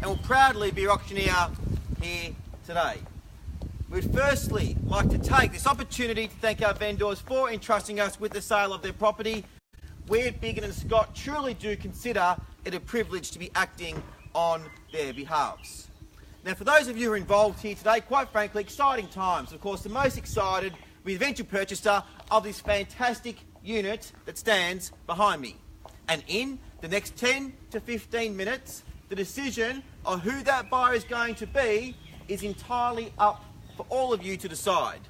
and will proudly be your auctioneer here today. We'd firstly like to take this opportunity to thank our vendors for entrusting us with the sale of their property. We at Begonia and Scott truly do consider it a privilege to be acting on their behalves. Now, for those of you who are involved here today, quite frankly, exciting times. Of course, the most excited will be the eventual purchaser of this fantastic unit that stands behind me. And in the next 10 to 15 minutes, the decision on who that buyer is going to be is entirely up for all of you to decide.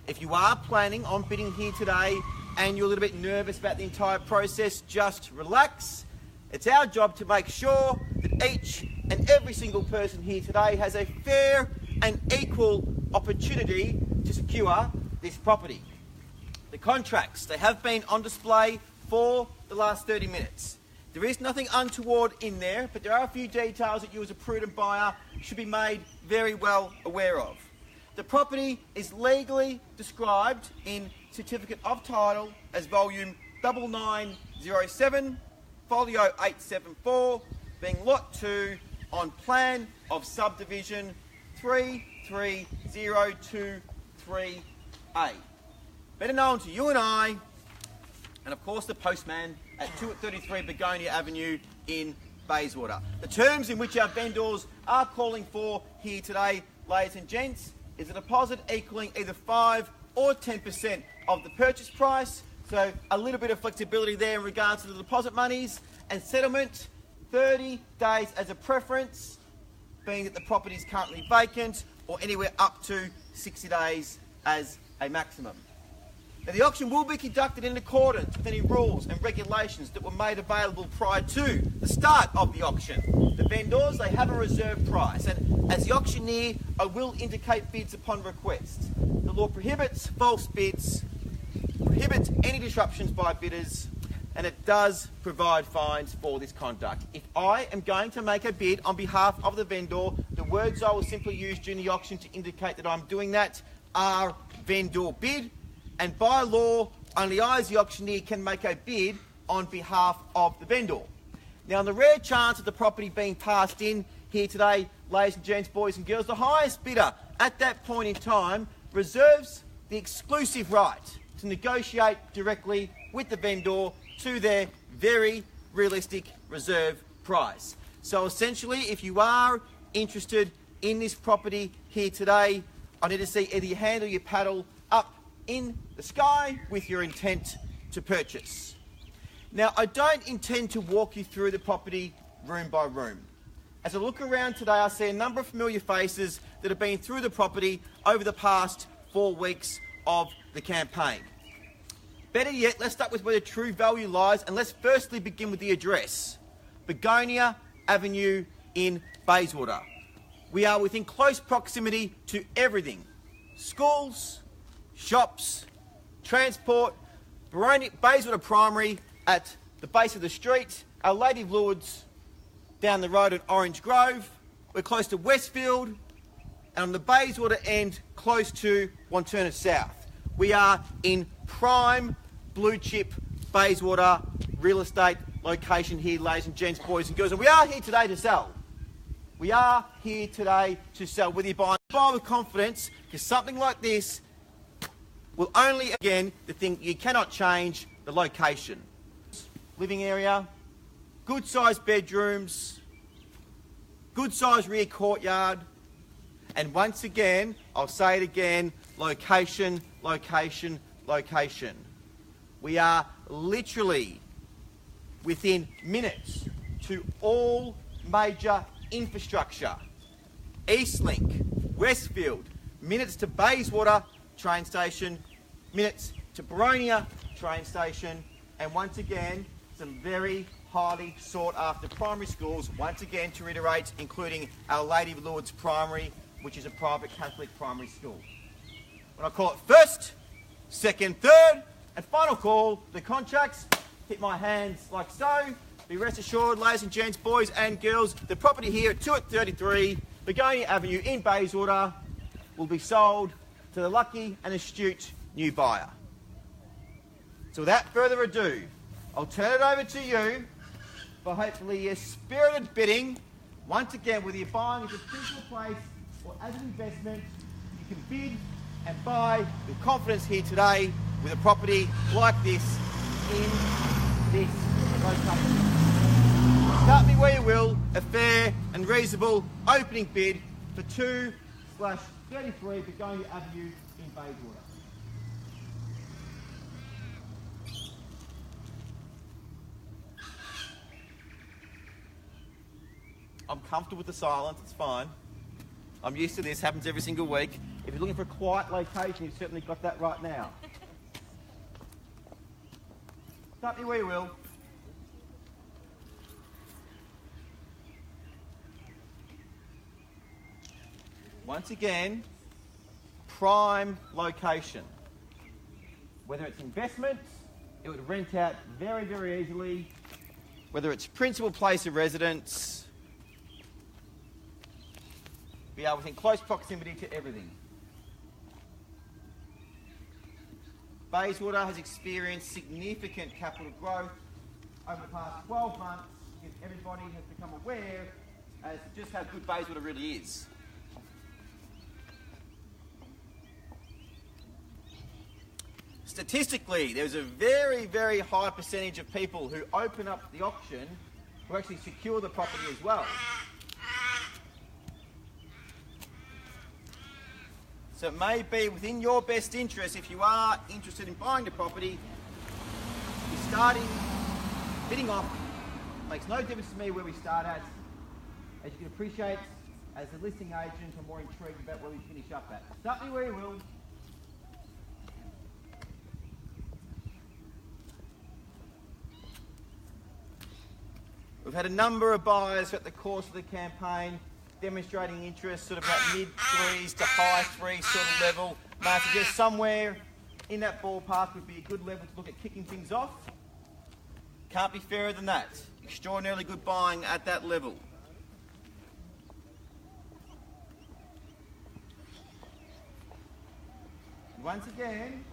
If you are planning on bidding here today and you're a little bit nervous about the entire process, just relax. It's our job to make sure that each and every single person here today has a fair and equal opportunity to secure this property. The contracts, they have been on display for the last 30 minutes. There is nothing untoward in there, but there are a few details that you as a prudent buyer should be made very well aware of. The property is legally described in Certificate of Title as Volume 9907, Folio 874, being Lot 2 on Plan of Subdivision 33023A. Better known to you and I, and of course the postman at 233 Begonia Avenue in Bayswater. The terms in which our vendors are calling for here today, ladies and gents, is a deposit equaling either 5 or 10% of the purchase price, so a little bit of flexibility there in regards to the deposit monies, and settlement 30 days as a preference, being that the property is currently vacant, or anywhere up to 60 days as a maximum. Now, the auction will be conducted in accordance with any rules and regulations that were made available prior to the start of the auction. The vendors, they have a reserve price, and as the auctioneer, I will indicate bids upon request. The law prohibits false bids, prohibits any disruptions by bidders, and it does provide fines for this conduct. If I am going to make a bid on behalf of the vendor, the words I will simply use during the auction to indicate that I'm doing that are vendor bid, and by law, only I as the auctioneer can make a bid on behalf of the vendor. Now, on the rare chance of the property being passed in here today, ladies and gents, boys and girls, the highest bidder at that point in time reserves the exclusive right to negotiate directly with the vendor to their very realistic reserve price. So essentially, if you are interested in this property here today, I need to see either your hand or your paddle up in the sky with your intent to purchase. Now, I don't intend to walk you through the property room by room. As I look around today, I see a number of familiar faces that have been through the property over the past 4 weeks of the campaign. Better yet, let's start with where the true value lies, and let's firstly begin with the address. Begonia Avenue in Bayswater. We are within close proximity to everything. Schools, shops, transport, Bayswater Primary at the base of the street, Our Lady of Lourdes down the road at Orange Grove. We're close to Westfield, and on the Bayswater end, close to Wantirna South. We are in prime blue chip Bayswater real estate location here, ladies and gents, boys and girls, and we are here today to sell. We are here today to sell. Whether you buy with confidence, because something like this will only, again, the thing you cannot change, the location. Living area, good sized bedrooms, good sized rear courtyard, and once again, I'll say it again, location, location, location. We are literally within minutes to all major infrastructure. Eastlink, Westfield, minutes to Bayswater train station, minutes to Begonia train station, and once again, some very highly sought after primary schools, once again to reiterate, including Our Lady of Lourdes Primary, which is a private Catholic primary school. When I call it first, second, third, and final call, the contracts hit my hands like so. Be rest assured, ladies and gents, boys and girls, the property here at 233 Begonia Avenue in Bayswater will be sold to the lucky and astute new buyer. So without further ado, I'll turn it over to you for hopefully your spirited bidding Once again, whether you're buying as a principal place or as an investment, you can bid and buy with confidence here today with a property like this in this location. Start me where you will, a fair and reasonable opening bid for 2/33 Begonia Avenue in Bayswater. I'm comfortable with the silence, it's fine. I'm used to this, happens every single week. If you're looking for a quiet location, you've certainly got that right now. Start me where you will. Once again, prime location. Whether it's investment, it would rent out very, very easily. Whether it's principal place of residence, we are within close proximity to everything. Bayswater has experienced significant capital growth over the past 12 months because everybody has become aware as to just how good Bayswater really is. Statistically, there's a very, very high percentage of people who open up the auction who actually secure the property as well. So it may be within your best interest, if you are interested in buying the property, you're starting, bidding off, makes no difference to me where we start at. As you can appreciate, as a listing agent, I'm more intrigued about where we finish up at. Start me where you will. We've had a number of buyers throughout the course of the campaign demonstrating interest, sort of that mid-threes to high-threes sort of level. May I suggest somewhere in that ballpark would be a good level to look at kicking things off. Can't be fairer than that. Extraordinarily good buying at that level. And once again,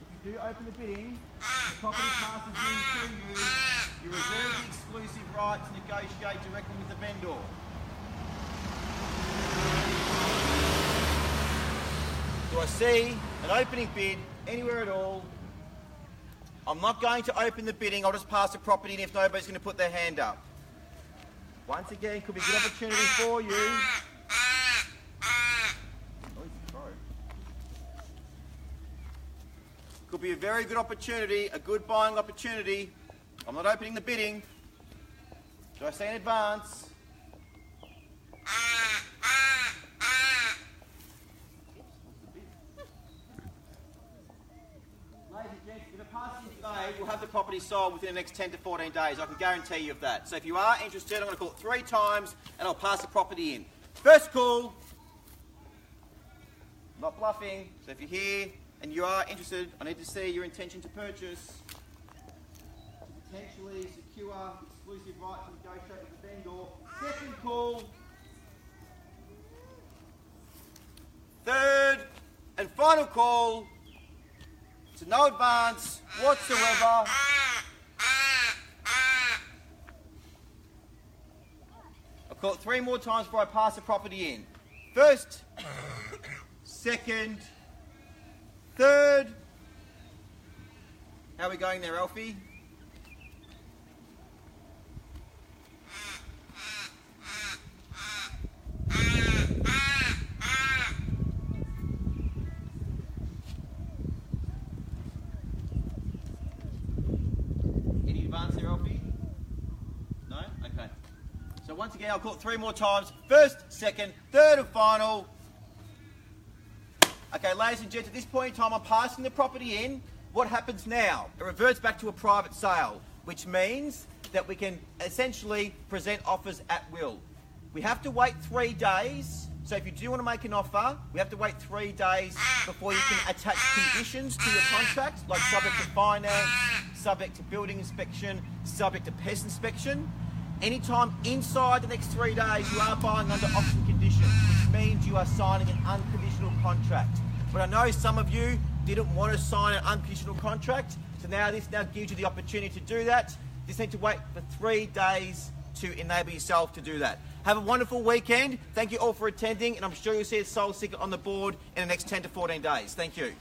if you do open the bidding, the property passes in to you, you reserve the exclusive right to negotiate directly with the vendor. Do I see an opening bid anywhere at all? I'm not going to open the bidding, I'll just pass the property in if nobody's going to put their hand up. Once again, could be a good opportunity for you. Could be a very good opportunity, a good buying opportunity. I'm not opening the bidding. Do I say in advance? Ladies and gents, if it passes today, we'll have the property sold within the next 10 to 14 days. I can guarantee you of that. So if you are interested, I'm going to call it 3 times and I'll pass the property in. First call. Not bluffing. So if you're here and you are interested, I need to see your intention to purchase. Potentially secure exclusive right to negotiate with the vendor. Second call. Third and final call. To no advance whatsoever. I'll call it 3 more times before I pass the property in. First, second, third. How are we going there, Alfie? Any advance there, Alfie? No? Okay. So once again, I'll call it 3 more times. First, second, third and final. Okay, ladies and gents, at this point in time, I'm passing the property in. What happens now? It reverts back to a private sale, which means that we can essentially present offers at will. We have to wait 3 days. So if you do want to make an offer, we have to wait 3 days before you can attach conditions to your contract, like subject to finance, subject to building inspection, subject to pest inspection. Anytime inside the next 3 days, you are buying under option conditions, which means you are signing an unconditional contract. But I know some of you didn't want to sign an unconditional contract, so this now gives you the opportunity to do that. You just need to wait for 3 days to enable yourself to do that. Have a wonderful weekend. Thank you all for attending, and I'm sure you'll see a soul sticker on the board in the next 10 to 14 days. Thank you.